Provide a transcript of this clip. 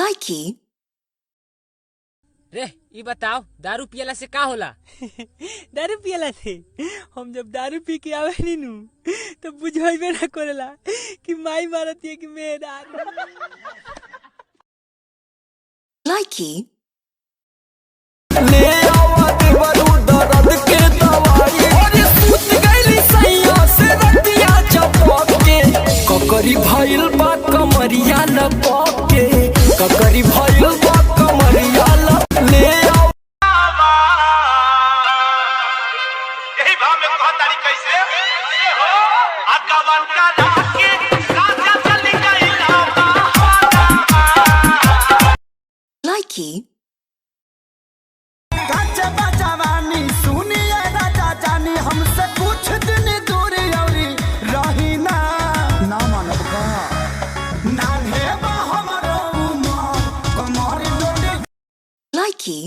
Likey, रे ये बताओ दारू पियला से का होला? दारू पियला थे हम जब दारू पी के आवे नीनू तो बुझाइबे ना करेला कि माई मारत है कि मेरा Likey, ले आवत बरू दर्द के दवाई और सूत गइली सैया से रतिया चपक के ककरी भइल बा कमरिया लपक के ककरी भइल बा कमरिया ले यही भाव में कहा तारी कैसे हो आगवन का राके राजा चली गई Likey, काचे बजवानी सुनिए राजा जानी हमसे कुछ दिन दूर औरी रही ना मानब का नान्हे बा हमरो उमर कमर लोटे Likey,